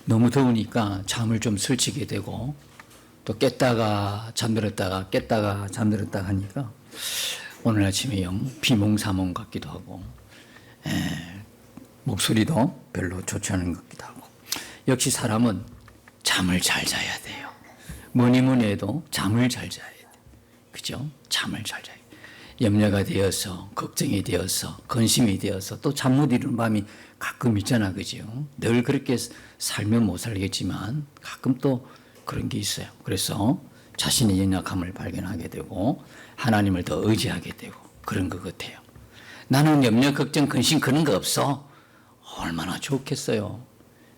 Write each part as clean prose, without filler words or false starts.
너무 더우니까 잠을 좀 설치게 되고 또 깼다가 잠들었다가 깼다가 잠들었다가 하니까 오늘 아침에 영 비몽사몽 같기도 하고 목소리도 별로 좋지 않은 것 같기도 하고 역시 사람은 잠을 잘 자야 돼요. 뭐니 뭐니 해도 잠을 잘 자야 돼요. 그죠? 잠을 잘 자야 돼요. 염려가 되어서 걱정이 되어서 근심이 되어서 또 잠 못 이루는 밤이 가끔 있잖아. 그죠? 늘 그렇게 살면 못 살겠지만 가끔 또 그런 게 있어요. 그래서 자신의 연약함을 발견하게 되고 하나님을 더 의지하게 되고 그런 것 같아요. 나는 염려, 걱정, 근심 그런 거 없어. 얼마나 좋겠어요.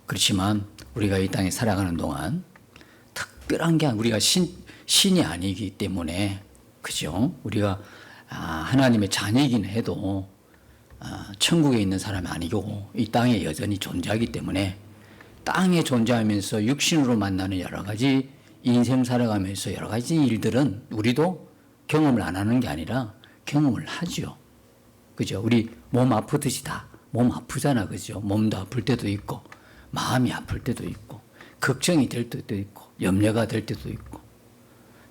그렇지만 우리가 이 땅에 살아가는 동안 특별한 게 우리가 신이 아니기 때문에 그죠? 우리가 하나님의 자녀이긴 해도 천국에 있는 사람이 아니고 이 땅에 여전히 존재하기 때문에 땅에 존재하면서 육신으로 만나는 여러 가지 인생 살아가면서 여러 가지 일들은 우리도 경험을 안 하는 게 아니라 경험을 하죠. 그죠? 우리 몸 아프듯이 다 몸 아프잖아. 그죠? 몸도 아플 때도 있고 마음이 아플 때도 있고 걱정이 될 때도 있고 염려가 될 때도 있고.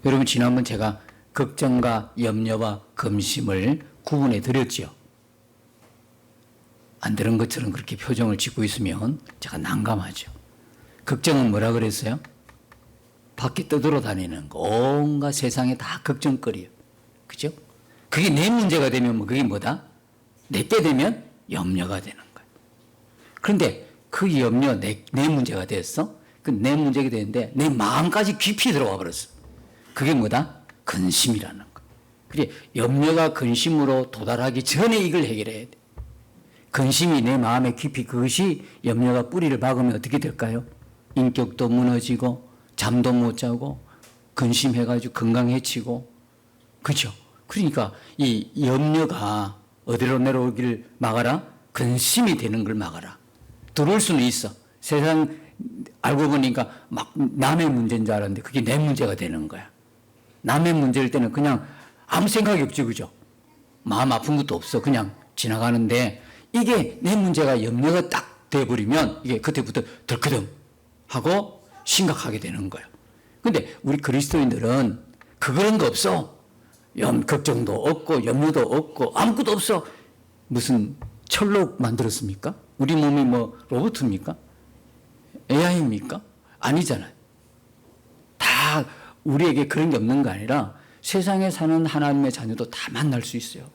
여러분 지난번 제가 걱정과 염려와 근심을 구분해 드렸죠. 안 들은 것처럼 그렇게 표정을 짓고 있으면 제가 난감하죠. 걱정은 뭐라 그랬어요? 밖에 떠돌아다니는 거, 온갖 세상에 다 걱정거리요. 그죠? 그게 내 문제가 되면 그게 뭐다? 내 때 되면 염려가 되는 거예요. 그런데 그 염려 내 문제가 됐어? 그 내 문제가 되는데 내 마음까지 깊이 들어와 버렸어. 그게 뭐다? 근심이라는 거. 그래 염려가 근심으로 도달하기 전에 이걸 해결해야 돼. 근심이 내 마음에 깊이 그것이 염려가 뿌리를 박으면 어떻게 될까요? 인격도 무너지고 잠도 못 자고 근심해가지고 건강 해치고 그죠? 그러니까 이 염려가 어디로 내려오기를 막아라? 근심이 되는 걸 막아라. 들어올 수는 있어. 세상 알고 보니까 막 남의 문제인 줄 알았는데 그게 내 문제가 되는 거야. 남의 문제일 때는 그냥 아무 생각이 없지. 그죠? 마음 아픈 것도 없어. 그냥 지나가는데 이게 내 문제가 염려가 딱 돼버리면 이게 그때부터 덜크덩 하고 심각하게 되는 거예요. 근데 우리 그리스도인들은 그런 거 없어. 걱정도 없고 염려도 없고 아무것도 없어. 무슨 철로 만들었습니까? 우리 몸이 뭐 로봇입니까? AI입니까? 아니잖아요. 다 우리에게 그런 게 없는 거 아니라 세상에 사는 하나님의 자녀도 다 만날 수 있어요.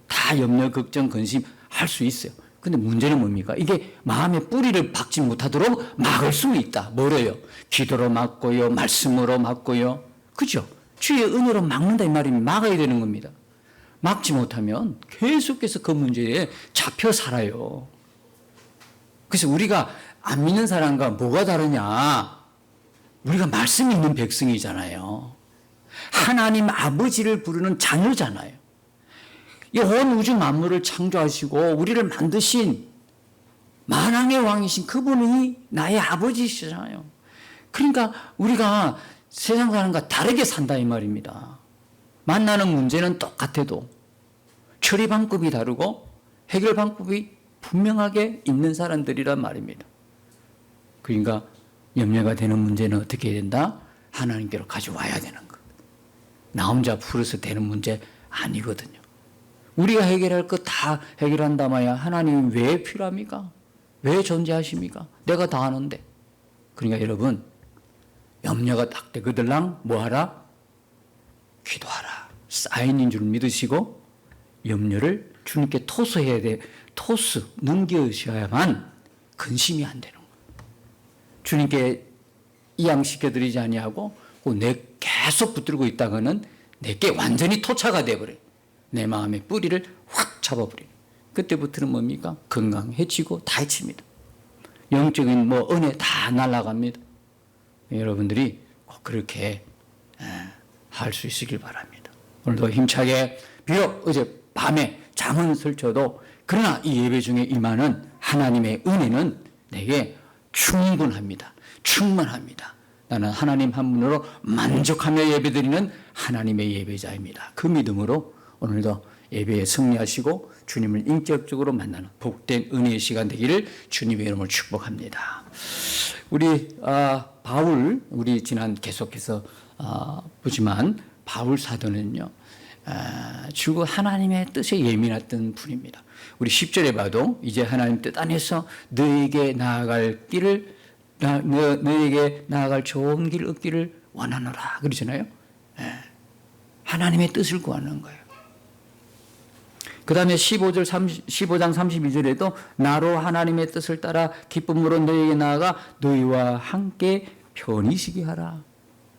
다 염려, 걱정, 근심 할 수 있어요. 근데 문제는 뭡니까? 이게 마음의 뿌리를 박지 못하도록 막을 수 있다. 뭐로요? 기도로 막고요, 말씀으로 막고요. 그죠? 주의 은혜로 막는다 이 말이면 막아야 되는 겁니다. 막지 못하면 계속해서 그 문제에 잡혀 살아요. 그래서 우리가 안 믿는 사람과 뭐가 다르냐? 우리가 말씀이 있는 백성이잖아요. 하나님 아버지를 부르는 자녀잖아요. 이 온 우주 만물을 창조하시고 우리를 만드신 만왕의 왕이신 그분이 나의 아버지시잖아요. 그러니까 우리가 세상 사람과 다르게 산다 이 말입니다. 만나는 문제는 똑같아도 처리 방법이 다르고 해결 방법이 분명하게 있는 사람들이란 말입니다. 그러니까 염려가 되는 문제는 어떻게 해야 된다? 하나님께로 가져와야 되는 것. 나 혼자 풀어서 되는 문제 아니거든요. 우리가 해결할 것 다 해결한다마야 하나님이 왜 필요합니까? 왜 존재하십니까? 내가 다 하는데. 그러니까 여러분 염려가 딱 되거들랑 뭐하라? 기도하라. 사인인 줄 믿으시고 염려를 주님께 토스해야 돼. 토스 넘겨셔야만 근심이 안 되는 거예요. 주님께 이양시켜드리지 아니하고 내 계속 붙들고 있다가는 내게 완전히 토착화 돼버려요. 내 마음의 뿌리를 확 잡아버려요. 그때부터는 뭡니까? 건강 해치고 다 해칩니다. 영적인 은혜 다 날아갑니다. 여러분들이 꼭 그렇게 할 수 있으길 바랍니다. 오늘도 힘차게 비록 어제 밤에 잠은 설쳐도 그러나 이 예배 중에 임하는 하나님의 은혜는 내게 충분합니다. 충만합니다. 나는 하나님 한 분으로 만족하며 예배드리는 하나님의 예배자입니다. 그 믿음으로 오늘도 예배에 승리하시고 주님을 인격적으로 만나는 복된 은혜의 시간 되기를 주님의 이름으로 축복합니다. 우리 바울, 우리 지난 계속해서 보지만 바울 사도는요, 주고 하나님의 뜻에 예민했던 분입니다. 우리 10절에 봐도 이제 하나님 뜻 안에서 너에게 나아갈 길을 너에게 나아갈 좋은 길 얻기를 원하노라 그러잖아요. 하나님의 뜻을 구하는 거예요. 그 다음에 15장 32절에도 나로 하나님의 뜻을 따라 기쁨으로 너에게 나아가 너희와 함께 편히 쉬게 하라.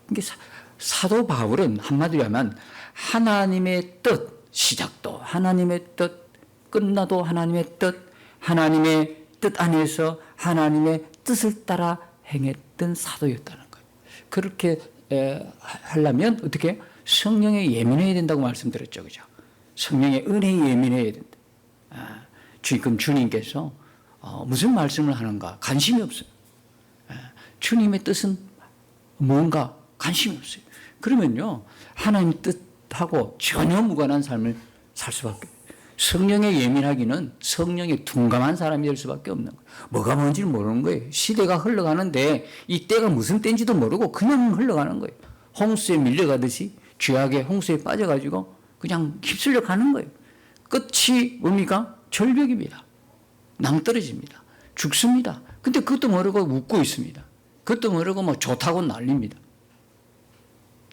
그러니까 사도 바울은 한마디로 하면 하나님의 뜻, 시작도 하나님의 뜻, 끝나도 하나님의 뜻, 하나님의 뜻 안에서 하나님의 뜻을 따라 행했던 사도였다는 거예요. 그렇게 하려면 어떻게 성령에 예민해야 된다고 말씀드렸죠. 그죠? 성령의 은혜에 예민해야 된다. 지금 주님께서 무슨 말씀을 하는가 관심이 없어요. 주님의 뜻은 뭔가 관심이 없어요. 그러면요, 하나님 뜻하고 전혀 무관한 삶을 살 수밖에 없어요. 성령에 예민하기는 성령에 둔감한 사람이 될 수밖에 없는 거예요. 뭐가 뭔지를 모르는 거예요. 시대가 흘러가는데 이 때가 무슨 때인지도 모르고 그냥 흘러가는 거예요. 홍수에 밀려가듯이 죄악의 홍수에 빠져가지고 그냥 휩쓸려 가는 거예요. 끝이 뭡니까? 절벽입니다. 낭떠러집니다. 죽습니다. 근데 그것도 모르고 웃고 있습니다. 그것도 모르고 뭐 좋다고 난립니다.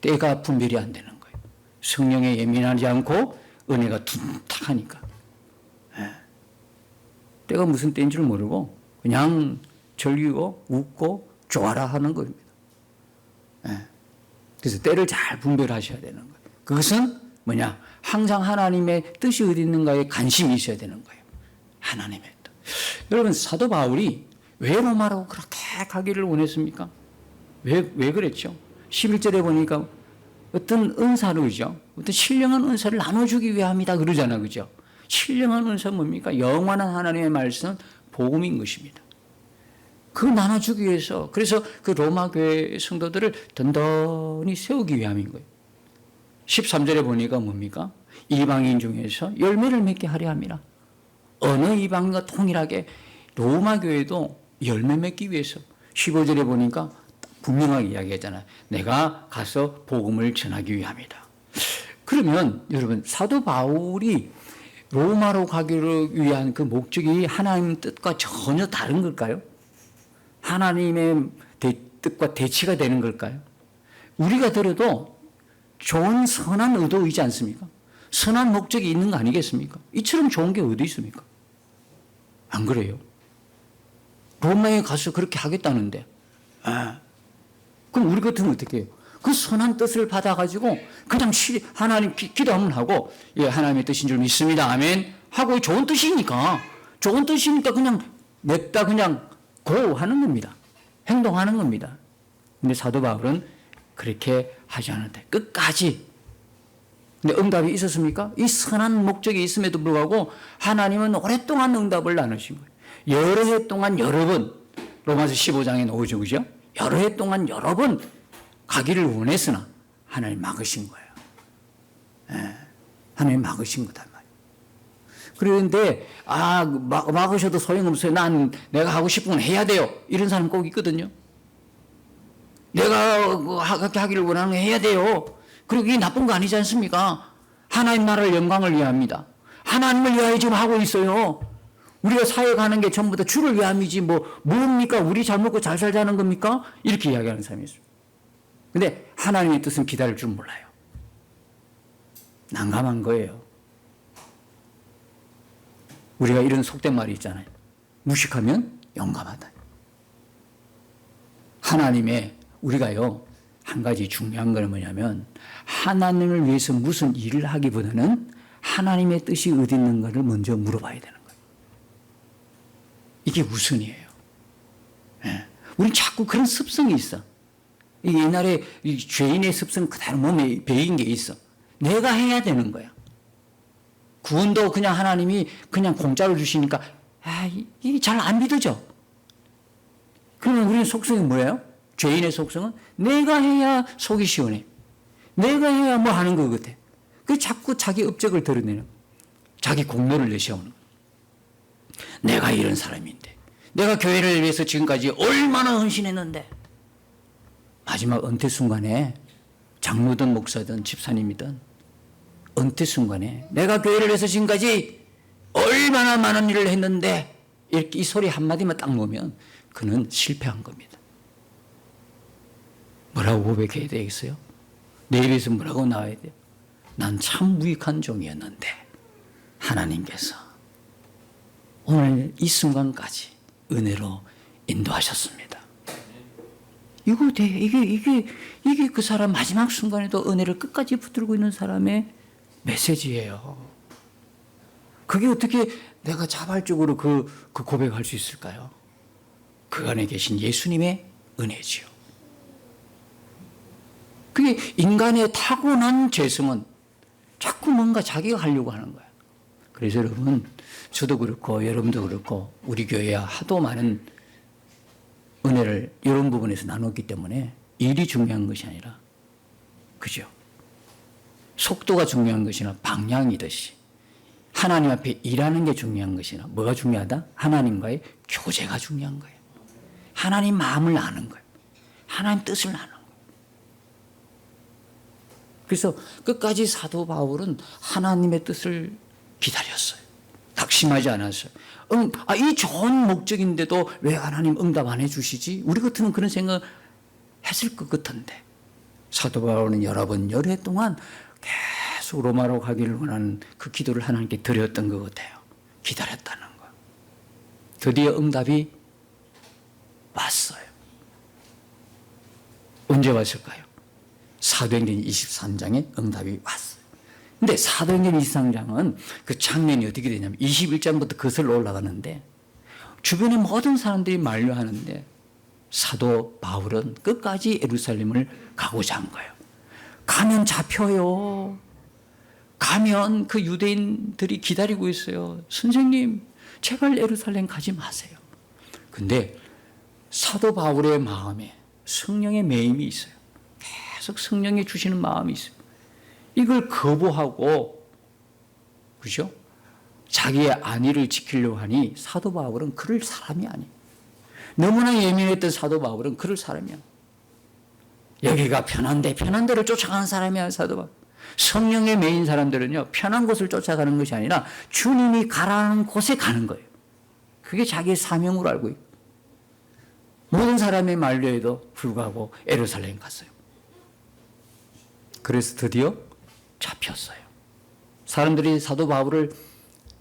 때가 분별이 안 되는 거예요. 성령에 예민하지 않고 은혜가 둔탁하니까. 때가 무슨 때인 줄 모르고 그냥 즐기고 웃고 좋아라 하는 겁니다. 그래서 때를 잘 분별하셔야 되는 거예요. 그것은 뭐냐? 항상 하나님의 뜻이 어디 있는가에 관심이 있어야 되는 거예요. 하나님의 뜻. 여러분, 사도 바울이 왜 로마로 그렇게 가기를 원했습니까? 왜 그랬죠? 11절에 보니까 어떤 은사를, 그죠? 어떤 신령한 은사를 나눠주기 위함이다 그러잖아, 그죠? 신령한 은사는 뭡니까? 영원한 하나님의 말씀, 복음인 것입니다. 그걸 나눠주기 위해서, 그래서 그 로마 교회 성도들을 든든히 세우기 위함인 거예요. 13절에 보니까 뭡니까? 이방인 중에서 열매를 맺게 하려 함이라. 어느 이방인과 통일하게 로마 교회도 열매 맺기 위해서. 15절에 보니까 분명하게 이야기하잖아요. 내가 가서 복음을 전하기 위함이다. 그러면 여러분, 사도 바울이 로마로 가기를 위한 그 목적이 하나님 뜻과 전혀 다른 걸까요? 하나님의 뜻과 대치가 되는 걸까요? 우리가 들어도 좋은 선한 의도이지 않습니까? 선한 목적이 있는 거 아니겠습니까? 이처럼 좋은 게 어디 있습니까? 안 그래요? 로마에 가서 그렇게 하겠다는데, 그럼 우리 같으면 어떻게 해요? 그 선한 뜻을 받아가지고 그냥 하나님 기도 한번 하고, 예, 하나님의 뜻인 줄 믿습니다. 아멘. 하고 좋은 뜻이니까 그냥 냅다 그냥 고 하는 겁니다. 행동하는 겁니다. 근데 사도 바울은 그렇게 하지 않았대. 끝까지. 근데 응답이 있었습니까? 이 선한 목적이 있음에도 불구하고 하나님은 오랫동안 응답을 나누신 거예요. 여러 해 동안 여러 번, 로마서 15장에 나오죠, 그죠? 여러 해 동안 여러 번 가기를 원했으나 하나님 막으신 거예요. 하나님 막으신 거단 말이에요. 그런데 막으셔도 소용없어요. 내가 하고 싶은 건 해야 돼요. 이런 사람 꼭 있거든요. 내가 그렇게 하기를 원하는 거 해야 돼요. 그리고 이게 나쁜 거 아니지 않습니까? 하나님 나라의 영광을 위함입니다. 하나님을 위하여 지금 하고 있어요. 우리가 사회 가는 게 전부 다 주를 위함이지 뭡니까? 우리 잘 먹고 잘 살자는 겁니까? 이렇게 이야기하는 사람이 있어요. 근데 하나님의 뜻은 기다릴 줄 몰라요. 난감한 거예요. 우리가 이런 속된 말이 있잖아요. 무식하면 용감하다. 우리가요, 한 가지 중요한 건 뭐냐면, 하나님을 위해서 무슨 일을 하기보다는 하나님의 뜻이 어디 있는가를 먼저 물어봐야 되는 거예요. 이게 우선이에요. 우리는 자꾸 그런 습성이 있어. 옛날에 죄인의 습성 그대로 몸에 배인 게 있어. 내가 해야 되는 거야. 구원도 그냥 하나님이 그냥 공짜로 주시니까 이게 잘 안 믿어져. 그러면 우리의 속성이 뭐예요? 죄인의 속성은 내가 해야 속이 시원해. 내가 해야 뭐 하는 것 같아. 그 자꾸 자기 업적을 드러내는, 자기 공로를 내세우는. 내가 이런 사람인데, 내가 교회를 위해서 지금까지 얼마나 헌신했는데 마지막 은퇴 순간에 장로든 목사든 집사님이든 은퇴 순간에 내가 교회를 위해서 지금까지 얼마나 많은 일을 했는데 이렇게 이 소리 한마디만 딱 놓으면 그는 실패한 겁니다. 뭐라고 고백해야 되겠어요? 내 입에서 뭐라고 나와야 돼요? 난 참 무익한 종이었는데 하나님께서 오늘 이 순간까지 은혜로 인도하셨습니다. 이게 그 사람 마지막 순간에도 은혜를 끝까지 붙들고 있는 사람의 메시지예요. 그게 어떻게 내가 자발적으로 그 고백할 수 있을까요? 그 안에 계신 예수님의 은혜지요. 그게 인간의 타고난 죄성은 자꾸 뭔가 자기가 하려고 하는 거예요. 그래서 여러분, 저도 그렇고 여러분도 그렇고 우리 교회야 하도 많은 은혜를 이런 부분에서 나눴기 때문에 일이 중요한 것이 아니라, 그죠? 속도가 중요한 것이나 방향이듯이 하나님 앞에 일하는 게 중요한 것이나 뭐가 중요하다? 하나님과의 교제가 중요한 거예요. 하나님 마음을 아는 거예요. 하나님 뜻을 아는 거예요. 그래서 끝까지 사도 바울은 하나님의 뜻을 기다렸어요. 낙심하지 않았어요. 이 좋은 목적인데도 왜 하나님 응답 안 해주시지? 우리 같으면 그런 생각 했을 것 같은데 사도 바울은 여러 해 동안 계속 로마로 가기를 원하는 그 기도를 하나님께 드렸던 것 같아요. 기다렸다는 거. 드디어 응답이 왔어요. 언제 왔을까요? 사도행전 23장에 응답이 왔어요. 근데 사도행전 23장은 그 장면이 어떻게 되냐면 21장부터 거슬러 올라가는데 주변의 모든 사람들이 만류하는데 사도 바울은 끝까지 예루살렘을 가고자 한 거예요. 가면 잡혀요. 가면 그 유대인들이 기다리고 있어요. 선생님, 제발 예루살렘 가지 마세요. 근데 사도 바울의 마음에 성령의 매임이 있어요. 계속 성령이 주시는 마음이 있어요. 이걸 거부하고, 그죠? 자기의 안위를 지키려고 하니 사도 바울은 그럴 사람이 아니에요. 너무나 예민했던 사도 바울은 그럴 사람이야. 여기가 편한데 편한 데를 쫓아가는 사람이야, 사도 바울. 성령에 매인 사람들은요, 편한 곳을 쫓아가는 것이 아니라 주님이 가라는 곳에 가는 거예요. 그게 자기의 사명으로 알고 있고. 모든 사람의 만류에도 불구하고 예루살렘 갔어요. 그래서 드디어 잡혔어요. 사람들이 사도 바울을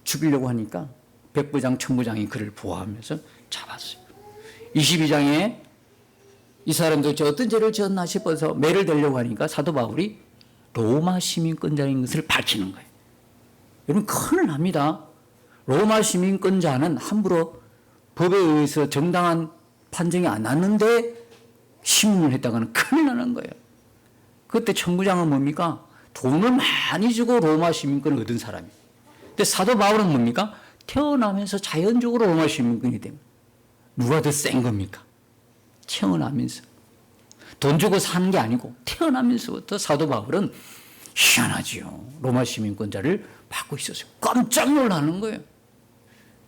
죽이려고 하니까 백부장, 천부장이 그를 보호하면서 잡았어요. 22장에 이 사람도 저 어떤 죄를 지었나 싶어서 매를 대려고 하니까 사도 바울이 로마 시민권자인 것을 밝히는 거예요. 여러분, 큰일 납니다. 로마 시민권자는 함부로 법에 의해서 정당한 판정이 안 났는데 신문을 했다가는 큰일 나는 거예요. 그때 천부장은 뭡니까? 돈을 많이 주고 로마 시민권을 얻은 사람이에요. 근데 사도 바울은 뭡니까? 태어나면서 자연적으로 로마 시민권이 됩니다. 누가 더 센 겁니까? 태어나면서. 돈 주고 사는 게 아니고 태어나면서부터 사도 바울은 희한하지요. 로마 시민권자를 받고 있었어요. 깜짝 놀라는 거예요.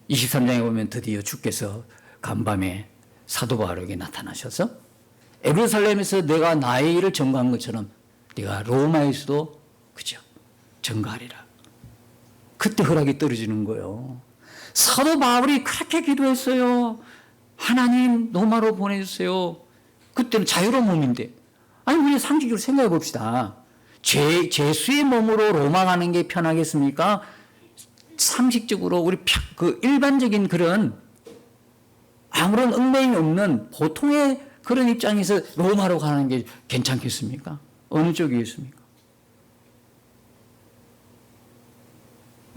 23장에 보면 드디어 주께서 간밤에 사도 바울에게 나타나셔서 예루살렘에서 내가 나의 일을 전가한 것처럼 네가 로마에서도, 그죠, 전가하리라. 그때 허락이 떨어지는 거예요. 사도 바울이 그렇게 기도했어요. 하나님 로마로 보내주세요. 그때는 자유로운 몸인데. 아니, 우리 상식적으로 생각해 봅시다. 죄수의 몸으로 로마 가는 게 편하겠습니까? 상식적으로 우리 그 일반적인 그런 아무런 얽매임이 없는 보통의 그런 입장에서 로마로 가는 게 괜찮겠습니까? 어느 쪽이겠습니까?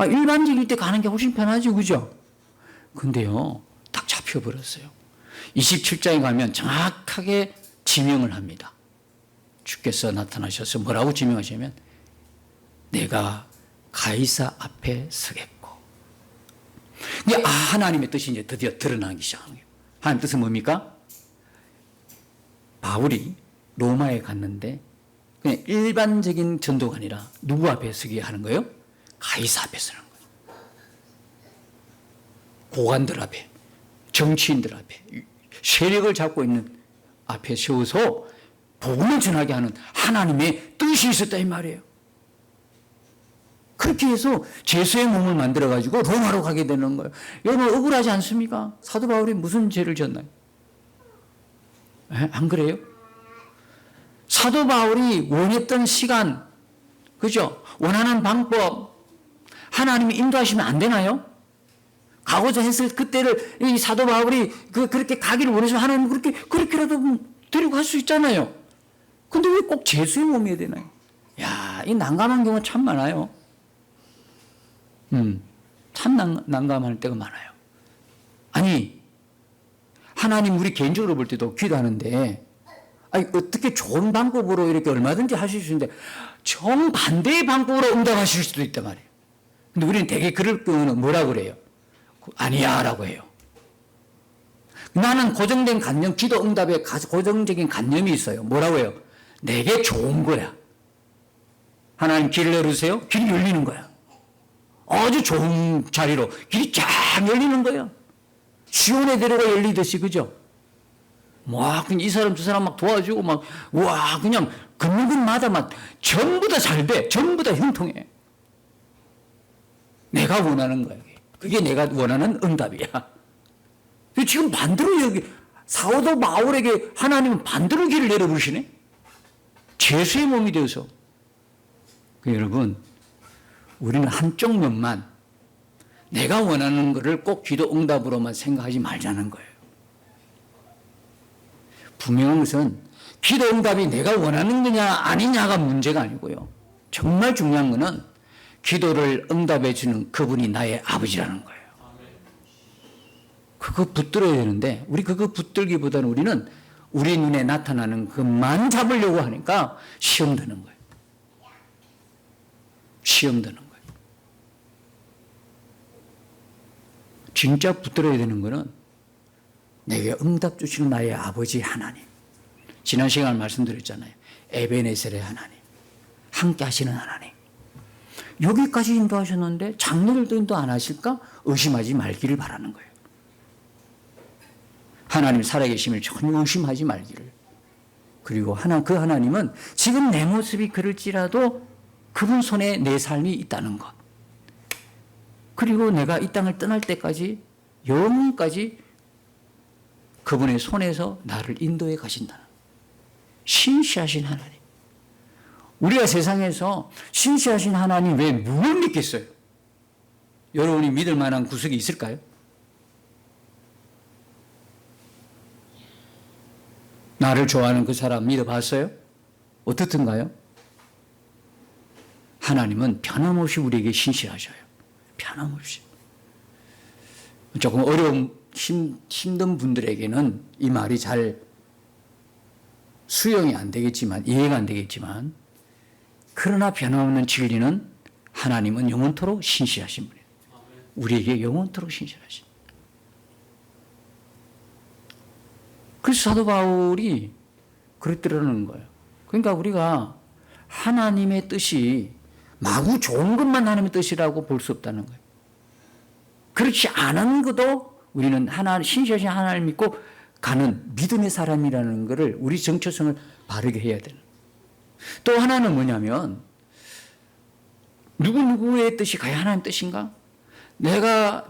일반적일 때 가는 게 훨씬 편하죠, 그죠? 근데요, 딱 잡혀버렸어요. 27장에 가면 정확하게 지명을 합니다. 주께서 나타나셔서 뭐라고 지명하시냐면 내가 가이사 앞에 서겠고. 이게 하나님의 뜻이 이제 드디어 드러나기 시작하는 거예요. 하나님 뜻은 뭡니까? 바울이 로마에 갔는데 그냥 일반적인 전도가 아니라 누구 앞에 서게 하는 거예요? 가이사 앞에 서는 거예요. 고관들 앞에, 정치인들 앞에, 세력을 잡고 있는 앞에 세워서 복음을 전하게 하는 하나님의 뜻이 있었다 이 말이에요. 그렇게 해서 제수의 몸을 만들어가지고 로마로 가게 되는 거예요. 여러분 억울하지 않습니까? 사도 바울이 무슨 죄를 졌나요? 안 그래요? 사도 바울이 원했던 시간, 그죠? 원하는 방법, 하나님이 인도하시면 안 되나요? 가고자 했을 그때를 이 사도 바울이 그렇게 가기를 원해서 하나님 그렇게라도 데리고 갈 수 있잖아요. 근데 왜 꼭 제수의 몸이어야 되나요? 야, 이 난감한 경우 참 많아요. 참 난감할 때가 많아요. 아니, 하나님 우리 개인적으로 볼 때도 기도하는데, 아니, 어떻게 좋은 방법으로 이렇게 얼마든지 하실 수 있는데, 정반대의 방법으로 응답하실 수도 있단 말이에요. 근데 우리는 되게 그럴 경우는 뭐라 그래요? 아니야, 라고 해요. 나는 고정된 관념, 기도 응답에 고정적인 관념이 있어요. 뭐라고 해요? 내게 좋은 거야. 하나님 길을 열으세요? 길이 열리는 거야. 아주 좋은 자리로 길이 쫙 열리는 거예요. 시온의 대로가 열리듯이, 그죠? 막, 이 사람, 저 사람 막 도와주고, 막, 와, 그냥, 걷는 곳마다 막, 전부 다 잘 돼. 전부 다 형통해. 내가 원하는 거야. 그게 내가 원하는 응답이야. 지금 반대로 여기, 사도 바울에게 하나님은 반대로 길을 내려부시네? 죄수의 몸이 되어서. 여러분, 우리는 한쪽 면만 내가 원하는 것을 꼭 기도 응답으로만 생각하지 말자는 거예요. 분명한 것은 기도 응답이 내가 원하는 거냐 아니냐가 문제가 아니고요. 정말 중요한 것은 기도를 응답해 주는 그분이 나의 아버지라는 거예요. 그거 붙들어야 되는데 우리 그거 붙들기보다는 우리는 우리 눈에 나타나는 그만 잡으려고 하니까 시험 드는 거예요. 시험 드는 거예요. 진짜 붙들어야 되는 것은 내게 응답 주시는 나의 아버지 하나님. 지난 시간에 말씀드렸잖아요. 에베네셀의 하나님. 함께 하시는 하나님. 여기까지 인도하셨는데 장래를도 인도 안 하실까? 의심하지 말기를 바라는 거예요. 하나님 살아계심을 전혀 의심하지 말기를. 그리고 그 하나님은 지금 내 모습이 그럴지라도 그분 손에 내 삶이 있다는 것. 그리고 내가 이 땅을 떠날 때까지 영원까지 그분의 손에서 나를 인도해 가신다는 신시하신 하나님. 우리가 세상에서 신시하신 하나님 왜 뭘 믿겠어요? 여러분이 믿을 만한 구석이 있을까요? 나를 좋아하는 그 사람 믿어봤어요? 어떻든가요? 하나님은 변함없이 우리에게 신실하셔요. 변함없이. 조금 어려운 힘든 분들에게는 이 말이 잘 수용이 안 되겠지만, 이해가 안 되겠지만, 그러나 변함없는 진리는 하나님은 영원토록 신실하신 분이에요. 우리에게 영원토록 신실하신. 그래서 사도 바울이 그랬더라는 거예요. 그러니까 우리가 하나님의 뜻이 마구 좋은 것만 하나님의 뜻이라고 볼 수 없다는 거예요. 그렇지 않은 것도 우리는 신실하신 하나님 믿고 가는 믿음의 사람이라는 것을 우리 정체성을 바르게 해야 되는. 또 하나는 뭐냐면 누구의 뜻이 과연 하나님 뜻인가? 내가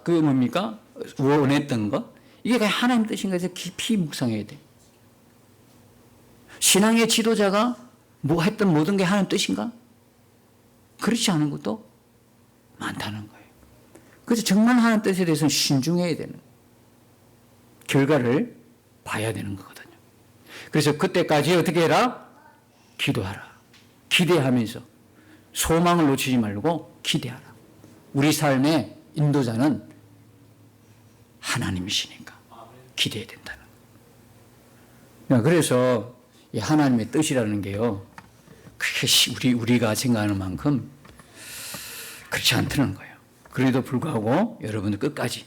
그 뭡니까? 원했던 것 이게 과연 하나님 뜻인가 해서 깊이 묵상해야 돼. 신앙의 지도자가 뭐 했던 모든 게 하나님 뜻인가? 그렇지 않은 것도 많다는 거예요. 그래서 정말 하나님 뜻에 대해서는 신중해야 되는 결과를 봐야 되는 거거든요. 그래서 그때까지 어떻게 해라? 기도하라. 기대하면서 소망을 놓치지 말고 기대하라. 우리 삶의 인도자는 하나님이시니까 기대해야 된다는 거예요. 그래서 이 하나님의 뜻이라는 게요. 그게 우리가 생각하는 만큼 그렇지 않다는 거예요. 그래도 불구하고 여러분들 끝까지.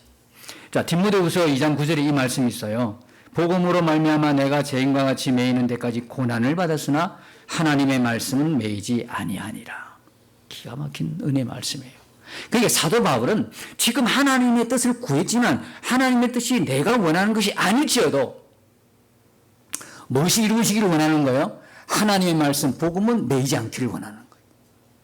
자, 디모데후서 2장 9절에 이 말씀이 있어요. 복음으로 말미암아 내가 죄인과 같이 매이는 데까지 고난을 받았으나 하나님의 말씀은 매이지 아니하니라. 기가 막힌 은혜 말씀이에요. 그러니까 사도 바울은 지금 하나님의 뜻을 구했지만 하나님의 뜻이 내가 원하는 것이 아닐지어도 무엇이 이루어지기를 원하는 거예요? 하나님의 말씀, 복음은 매이지 않기를 원하는 거예요.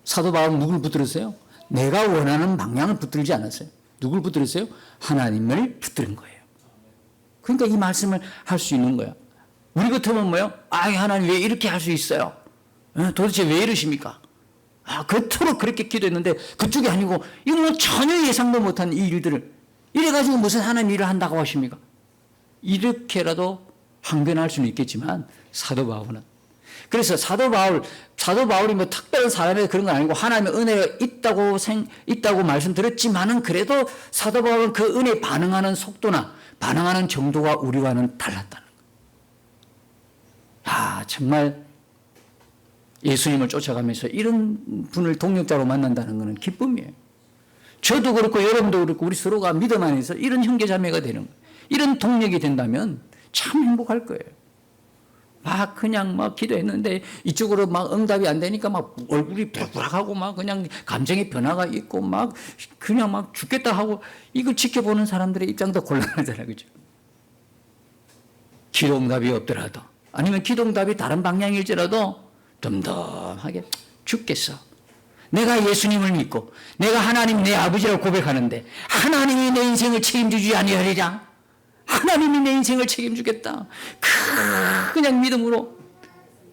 사도 바울은 누굴 붙들었어요? 내가 원하는 방향을 붙들지 않았어요. 누굴 붙들었어요? 하나님을 붙들은 거예요. 그러니까 이 말씀을 할 수 있는 거야. 우리 같으면 뭐예요? 하나님 왜 이렇게 할 수 있어요? 도대체 왜 이러십니까? 겉으로 그렇게 기도했는데 그쪽이 아니고 이거 뭐 전혀 예상도 못한 이 일들을 이래가지고 무슨 하나님 일을 한다고 하십니까? 이렇게라도 항변할 수는 있겠지만 사도 바울은 그래서 사도 바울이 뭐 특별한 사람이 그런 건 아니고 하나님의 은혜가 있다고 말씀드렸지만은 그래도 사도 바울은 그 은혜에 반응하는 속도나 반응하는 정도가 우리와는 달랐다는 거예요. 정말 예수님을 쫓아가면서 이런 분을 동력자로 만난다는 것은 기쁨이에요. 저도 그렇고 여러분도 그렇고 우리 서로가 믿음 안에서 이런 형제자매가 되는 거예요. 이런 동력이 된다면 참 행복할 거예요. 그냥 기도했는데 이쪽으로 응답이 안 되니까 얼굴이 부락부락하고 그냥 감정의 변화가 있고 그냥 죽겠다 하고 이걸 지켜보는 사람들의 입장도 곤란하잖아요. 그죠? 기도 응답이 없더라도 아니면 기도 응답이 다른 방향일지라도 덤덤하게 죽겠어. 내가 예수님을 믿고 내가 하나님 내 아버지라고 고백하는데 하나님이 내 인생을 책임지지 아니하리라. 하나님이 내 인생을 책임주겠다. 그냥 믿음으로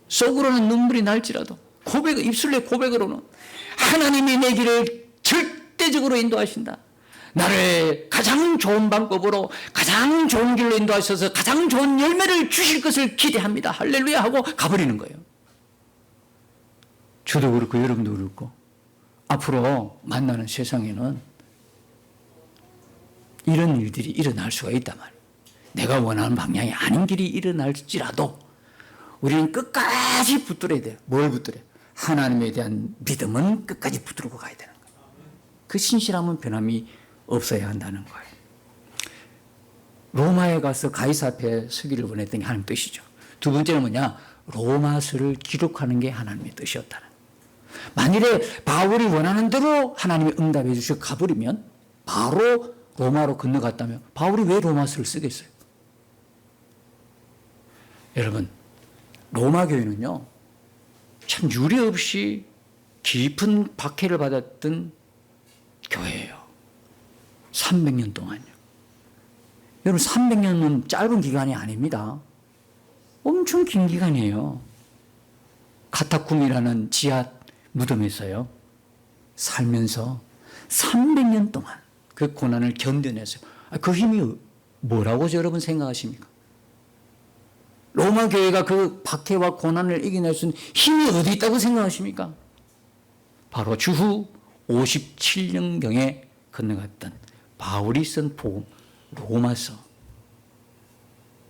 속으로는 눈물이 날지라도 입술내 고백으로는 하나님이 내 길을 절대적으로 인도하신다. 나를 가장 좋은 방법으로 가장 좋은 길로 인도하셔서 가장 좋은 열매를 주실 것을 기대합니다. 할렐루야 하고 가버리는 거예요. 저도 그렇고 여러분도 그렇고 앞으로 만나는 세상에는 이런 일들이 일어날 수가 있단 말이에요. 내가 원하는 방향이 아닌 길이 일어날지라도 우리는 끝까지 붙들어야 돼요. 뭘 붙들어요? 하나님에 대한 믿음은 끝까지 붙들고 가야 되는 거예요. 그 신실함은 변함이 없어야 한다는 거예요. 로마에 가서 가이사 앞에 서기를 원했던 게 하나님의 뜻이죠. 두 번째는 뭐냐? 로마서를 기록하는 게 하나님의 뜻이었다는 거예요. 만일에 바울이 원하는 대로 하나님이 응답해 주시고 가버리면 바로 로마로 건너갔다면 바울이 왜 로마서를 쓰겠어요? 여러분, 로마 교회는요, 참 유례 없이 깊은 박해를 받았던 교회예요. 300년 동안요. 여러분, 300년은 짧은 기간이 아닙니다. 엄청 긴 기간이에요. 카타쿰이라는 지하 무덤에서요, 살면서 300년 동안 그 고난을 견뎌냈어요. 그 힘이 뭐라고 여러분 생각하십니까? 로마 교회가 그 박해와 고난을 이겨낼 수 있는 힘이 어디 있다고 생각하십니까? 바로 주후 57년경에 건너갔던 바울이 쓴 복음, 로마서.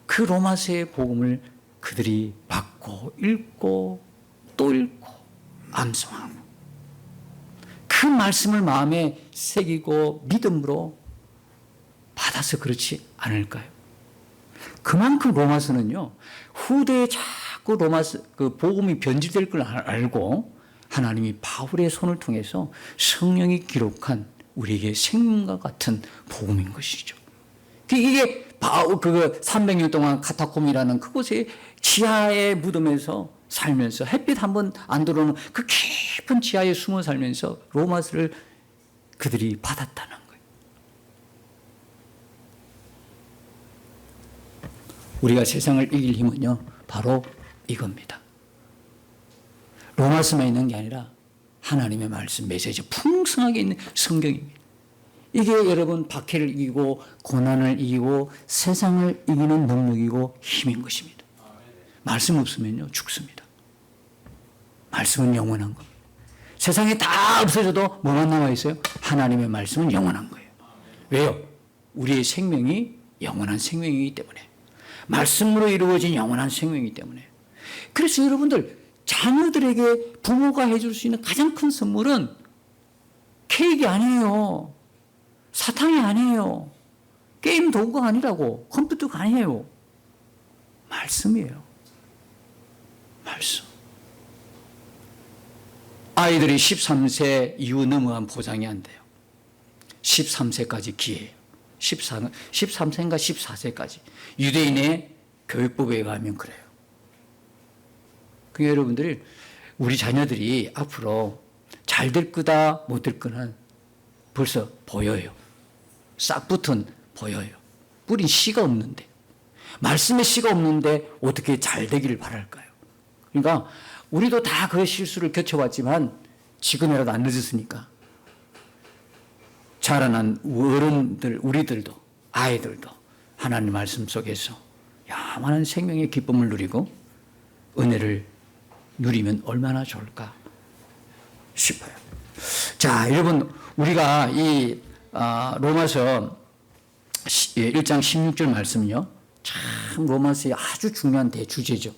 그 로마서의 복음을 그들이 받고 읽고 또 읽고 암송하고 그 말씀을 마음에 새기고 믿음으로 받아서 그렇지 않을까요? 그만큼 로마서는요, 후대에 자꾸 로마서, 그 복음이 변질될 걸 알고 하나님이 바울의 손을 통해서 성령이 기록한 우리에게 생명과 같은 복음인 것이죠. 이게 바울, 300년 동안 카타콤이라는 그곳의 지하의 무덤에서 살면서 햇빛 한 번 안 들어오는 그 깊은 지하에 숨어 살면서 로마서를 그들이 받았다는 거예요. 우리가 세상을 이길 힘은요, 바로 이겁니다. 로마서만 있는 게 아니라 하나님의 말씀, 메시지 풍성하게 있는 성경입니다. 이게 여러분 박해를 이기고 고난을 이기고 세상을 이기는 능력이고 힘인 것입니다. 말씀 없으면요, 죽습니다. 말씀은 영원한 겁니다. 세상에 다 없어져도 뭐만 남아 있어요? 하나님의 말씀은 영원한 거예요. 왜요? 우리의 생명이 영원한 생명이기 때문에. 말씀으로 이루어진 영원한 생명이기 때문에. 그래서 여러분들, 자녀들에게 부모가 해줄 수 있는 가장 큰 선물은 케이크 아니에요. 사탕이 아니에요. 게임 도구가 아니라고. 컴퓨터가 아니에요. 말씀이에요. 말씀. 아이들이 13세 이후 넘어간 보장이 안 돼요. 13세까지 기회예요. 13세인가 14세까지. 유대인의 교육법에 의하면 그래요. 그러니까 여러분들이, 우리 자녀들이 앞으로 잘 될 거다 못 될 거는 벌써 보여요. 싹부터 보여요. 뿌린 씨가 없는데, 말씀의 씨가 없는데 어떻게 잘 되기를 바랄까요? 그러니까 우리도 다 그 실수를 겪어왔지만 지금이라도 안 늦었으니까 자라난 어른들, 우리들도, 아이들도 하나님 말씀 속에서 야만한 생명의 기쁨을 누리고 은혜를 누리면 얼마나 좋을까 싶어요. 자, 여러분, 우리가 이 로마서 1장 16절 말씀요, 참 로마서의 아주 중요한 대주제죠.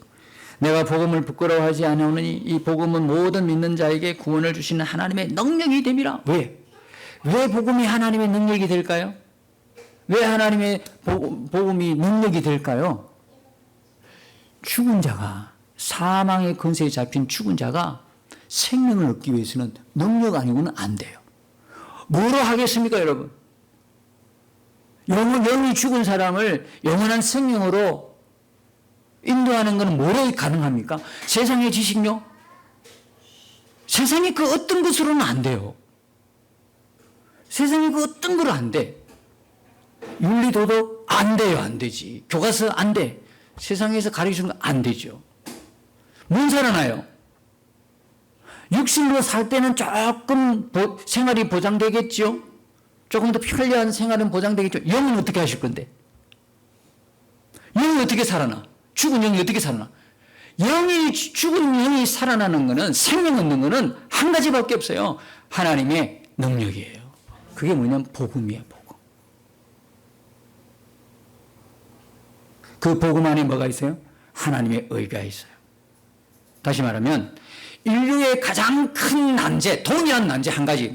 내가 복음을 부끄러워하지 아니하노니 이 복음은 모든 믿는 자에게 구원을 주시는 하나님의 능력이 됨이라. 왜 복음이 하나님의 능력이 될까요? 왜 하나님의 복음이 능력이 될까요? 죽은 자가, 사망의 권세에 잡힌 죽은 자가 생명을 얻기 위해서는 능력 아니고는 안 돼요. 뭐로 하겠습니까, 여러분? 영이 죽은 사람을 영원한 생명으로 인도하는 것은 뭐로 가능합니까? 세상의 지식요? 세상의 그 어떤 것으로는 안 돼요. 세상의 그 어떤 거로 안 돼. 윤리도덕 안 돼요, 안 되지. 교과서 안 돼. 세상에서 가르쳐주는 거 안 되죠. 뭔 살아나요? 육신으로 살 때는 조금 생활이 보장되겠죠? 조금 더 편리한 생활은 보장되겠죠? 영은 어떻게 하실 건데? 영이 어떻게 살아나? 죽은 영이 어떻게 살아나? 죽은 영이 살아나는 것은, 생명 얻는 것은 한 가지밖에 없어요. 하나님의 능력이에요. 그게 뭐냐면 복음이에요, 복음. 그 복음 안에 뭐가 있어요? 하나님의 의가 있어요. 다시 말하면 인류의 가장 큰 난제, 동일한 난제 한 가지,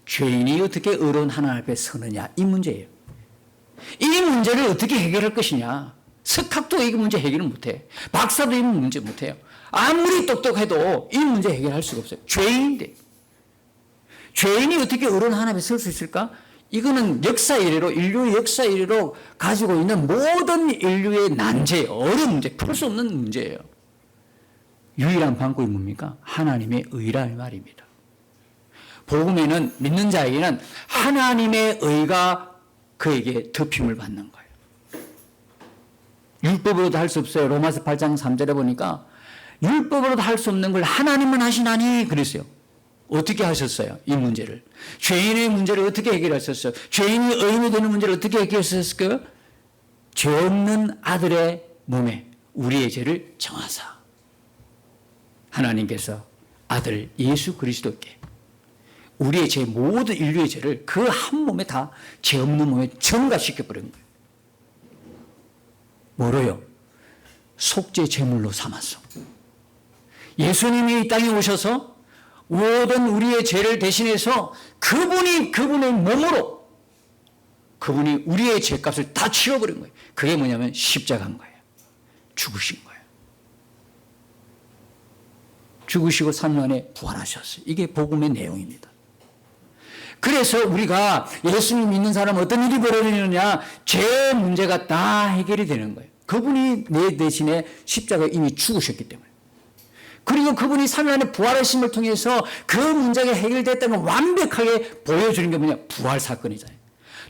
죄인이 어떻게 의로운 하나님 앞에 서느냐, 이 문제예요. 이 문제를 어떻게 해결할 것이냐. 석학도 이 문제 해결을 못해. 박사도 이 문제 못해요. 아무리 똑똑해도 이 문제 해결할 수가 없어요. 죄인인데. 죄인이 어떻게 의로운 하나님 앞에 설 수 있을까? 이거는 역사 이래로, 인류의 역사 이래로 가지고 있는 모든 인류의 난제, 어려운 문제, 풀 수 없는 문제예요. 유일한 방법이 뭡니까? 하나님의 의라는 말입니다. 복음에는, 믿는 자에게는 하나님의 의가 그에게 덮임을 받는 거예요. 율법으로도 할 수 없어요. 로마서 8장 3절에 보니까 율법으로도 할 수 없는 걸 하나님만 하시나니 그랬어요. 어떻게 하셨어요? 이 문제를. 죄인의 문제를 어떻게 해결하셨어요? 죄인이 의인이 되는 문제를 어떻게 해결하셨을까요? 죄 없는 아들의 몸에 우리의 죄를 정하사. 하나님께서 아들 예수 그리스도께 우리의 죄, 모든 인류의 죄를 그 한 몸에 다 죄 없는 몸에 전가시켜버린 거예요. 뭐로요? 속죄 제물로 삼았어. 예수님이 이 땅에 오셔서 모든 우리의 죄를 대신해서 그분의 몸으로 그분이 우리의 죄값을 다 치러버린 거예요. 그게 뭐냐면 십자가인 거예요. 죽으신 거예요. 죽으시고 3년 만에 부활하셨어요. 이게 복음의 내용입니다. 그래서 우리가 예수님 믿는 사람 어떤 일이 벌어지느냐, 죄 문제가 다 해결이 되는 거예요. 그분이 내 대신에 십자가에 이미 죽으셨기 때문에. 그리고 그분이 3년 안에 부활하심을 통해서 그 문제가 해결됐다는 걸 완벽하게 보여주는 게 뭐냐? 부활 사건이잖아요.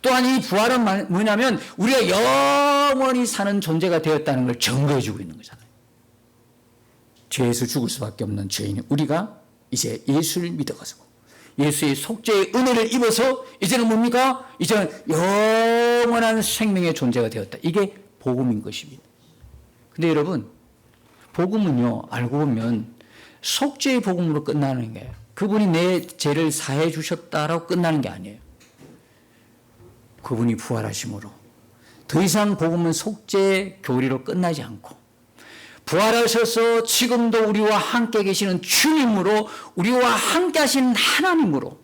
또한 이 부활은 뭐냐면 우리가 영원히 사는 존재가 되었다는 걸 증거해주고 있는 거잖아요. 죄에서 죽을 수밖에 없는 죄인 우리가 이제 예수를 믿어가지고 예수의 속죄의 은혜를 입어서 이제는 뭡니까? 이제는 영원한 생명의 존재가 되었다. 이게 복음인 것입니다. 근데 여러분, 복음은요, 알고 보면 속죄의 복음으로 끝나는 거예요. 그분이 내 죄를 사해 주셨다라고 끝나는 게 아니에요. 그분이 부활하심으로 더 이상 복음은 속죄 교리로 끝나지 않고 부활하셔서 지금도 우리와 함께 계시는 주님으로, 우리와 함께 하시는 하나님으로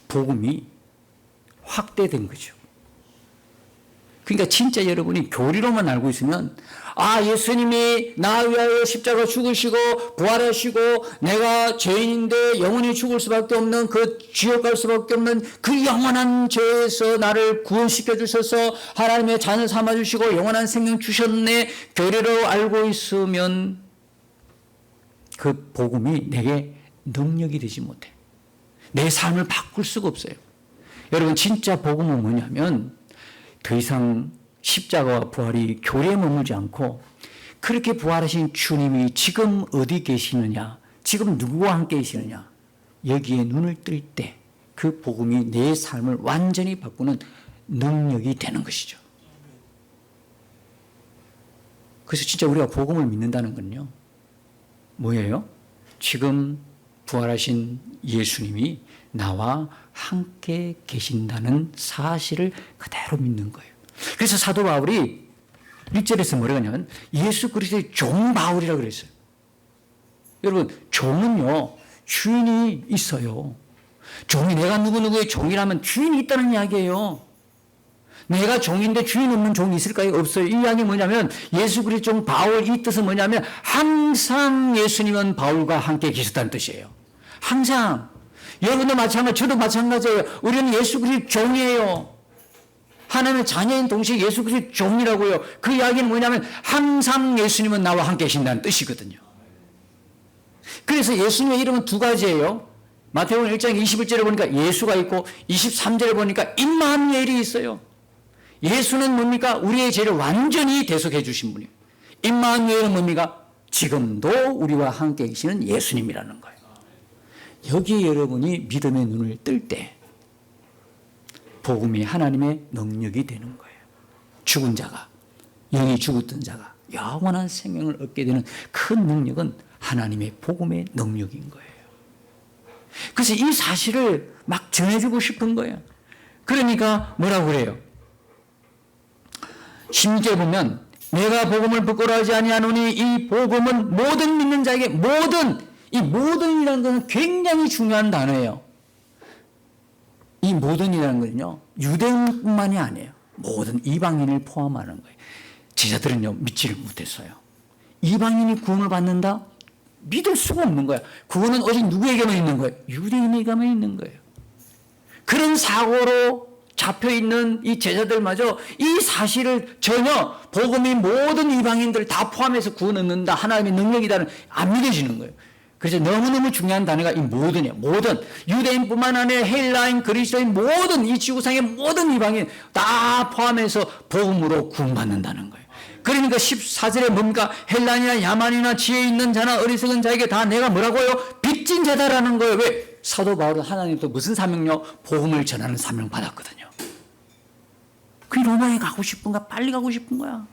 복음이 확대된 거죠. 그러니까 진짜 여러분이 교리로만 알고 있으면 예수님이 나 위하여 십자가 죽으시고 부활하시고 내가 죄인인데 영원히 죽을 수밖에 없는 그 지옥 갈 수밖에 없는 그 영원한 죄에서 나를 구원시켜 주셔서 하나님의 자녀 삼아 주시고 영원한 생명 주셨네 교리로 알고 있으면 그 복음이 내게 능력이 되지 못해. 내 삶을 바꿀 수가 없어요. 여러분 진짜 복음은 뭐냐면 더 이상 십자가와 부활이 교리에 머물지 않고 그렇게 부활하신 주님이 지금 어디 계시느냐, 지금 누구와 함께 계시느냐 여기에 눈을 뜰 때 그 복음이 내 삶을 완전히 바꾸는 능력이 되는 것이죠. 그래서 진짜 우리가 복음을 믿는다는 건요 뭐예요? 지금 부활하신 예수님이 나와 함께 계신다는 사실을 그대로 믿는 거예요. 그래서 사도 바울이 1절에서 뭐라고 하냐면 예수 그리스도의 종 바울이라고 그랬어요. 여러분 종은요 주인이 있어요. 종이 내가 누구누구의 종이라면 주인이 있다는 이야기예요. 내가 종인데 주인 없는 종이 있을까요? 없어요. 이 이야기 뭐냐면 예수 그리스도 종 바울 이 뜻은 뭐냐면 항상 예수님은 바울과 함께 계셨다는 뜻이에요. 항상. 여러분도 마찬가지, 저도 마찬가지예요. 우리는 예수 그리스도 종이에요. 하나님의 자녀인 동시에 예수 그리스도 종이라고요. 그 이야기는 뭐냐면 항상 예수님은 나와 함께 계신다는 뜻이거든요. 그래서 예수님의 이름은 두 가지예요. 마태복음 1장 21절에 보니까 예수가 있고 23절에 보니까 임마누엘이 있어요. 예수는 뭡니까? 우리의 죄를 완전히 대속해 주신 분이에요. 임마누엘은 뭡니까? 지금도 우리와 함께 계시는 예수님이라는 거예요. 여기에 여러분이 믿음의 눈을 뜰 때 복음이 하나님의 능력이 되는 거예요. 죽은 자가, 영이 죽었던 자가 영원한 생명을 얻게 되는 큰 능력은 하나님의 복음의 능력인 거예요. 그래서 이 사실을 막 전해주고 싶은 거예요. 그러니까 뭐라고 그래요? 16절에 보면 내가 복음을 부끄러워하지 아니하노니 이 복음은 모든 믿는 자에게 이 모든이라는 것은 굉장히 중요한 단어예요. 이 모든이라는 것은요 유대인뿐만이 아니에요. 모든 이방인을 포함하는 거예요. 제자들은요 믿지를 못했어요. 이방인이 구원을 받는다? 믿을 수가 없는 거야. 구원은 오직 누구에게만 있는 거예요? 유대인에게만 있는 거예요. 그런 사고로 잡혀있는 이 제자들마저 이 사실을 전혀 복음이 모든 이방인들 다 포함해서 구원 얻는다 하나님의 능력이다는 안 믿어지는 거예요. 그래서 너무너무 중요한 단어가 이 모든이에요. 모든 유대인뿐만 아니라 헬라인, 그리스도인 모든 이 지구상의 모든 이방인 다 포함해서 복음으로 구원받는다는 거예요. 그러니까 14절에 뭡니까? 헬라인이나 야만이나 지혜 있는 자나 어리석은 자에게 다 내가 뭐라고요? 빚진 자다라는 거예요. 왜? 사도 바울은 하나님도 무슨 사명요? 복음을 전하는 사명 받았거든요. 그 로마에 가고 싶은가? 빨리 가고 싶은 거야.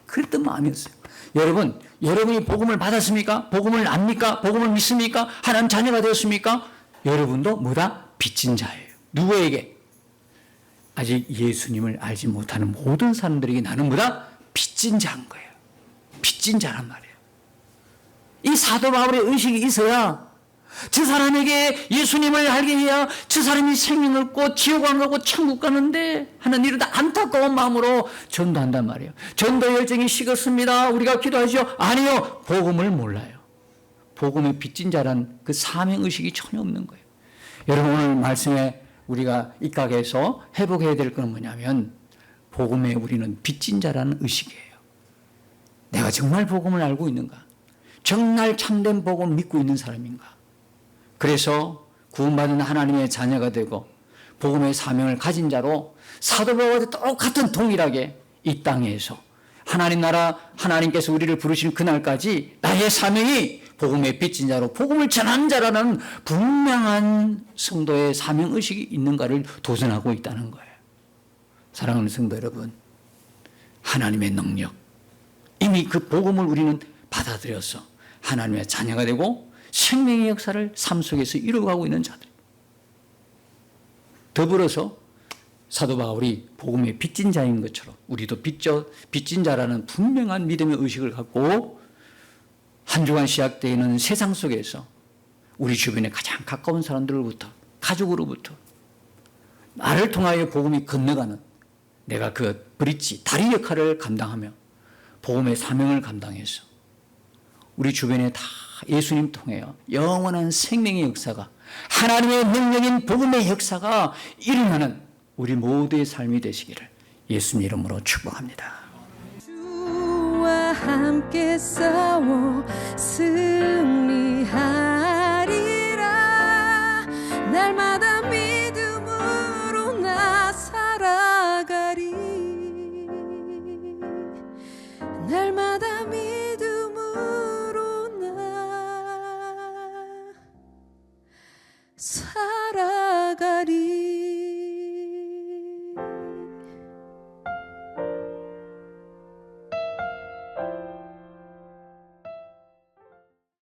그랬던 마음이었어요. 여러분, 여러분이 복음을 받았습니까? 복음을 압니까? 복음을 믿습니까? 하나님 자녀가 되었습니까? 여러분도 뭐다? 빚진 자예요. 누구에게? 아직 예수님을 알지 못하는 모든 사람들에게 나는 뭐다? 빚진 자인 거예요. 빚진 자란 말이에요. 이 사도 바울의 의식이 있어야 저 사람에게 예수님을 알게 해야 저 사람이 생명 얻고 지옥 안 가고 천국 가는데 하는 이런 안타까운 마음으로 전도한단 말이에요. 전도 열정이 식었습니다. 우리가 기도하죠? 아니요. 복음을 몰라요. 복음의 빚진 자란 그 사명의식이 전혀 없는 거예요. 여러분 오늘 말씀에 우리가 입각해서 회복해야 될 건 뭐냐면 복음에 우리는 빚진 자라는 의식이에요. 내가 정말 복음을 알고 있는가? 정말 참된 복음을 믿고 있는 사람인가? 그래서 구원받은 하나님의 자녀가 되고 복음의 사명을 가진 자로 사도 바울과 똑같은 동일하게 이 땅에서 하나님 나라 하나님께서 우리를 부르시는 그날까지 나의 사명이 복음의 빚진 자로 복음을 전하는 자라는 분명한 성도의 사명의식이 있는가를 도전하고 있다는 거예요. 사랑하는 성도 여러분, 하나님의 능력, 이미 그 복음을 우리는 받아들여서 하나님의 자녀가 되고 생명의 역사를 삶 속에서 이루어가고 있는 자들. 더불어서 사도 바울이 복음의 빚진 자인 것처럼 우리도 빚진 자라는 분명한 믿음의 의식을 갖고 한 주간 시작되는 세상 속에서 우리 주변에 가장 가까운 사람들로부터 가족으로부터 나를 통하여 복음이 건너가는 내가 그 브릿지, 다리 역할을 감당하며 복음의 사명을 감당해서 우리 주변에 다 예수님 통해요 영원한 생명의 역사가, 하나님의 능력인 복음의 역사가 일어나는 우리 모두의 삶이 되시기를 예수님 이름으로 축복합니다. 주와 함께 싸워 승리하리라. 날마다 믿음으로 나 살아가리. 날마다 믿음으로 나 살아가리.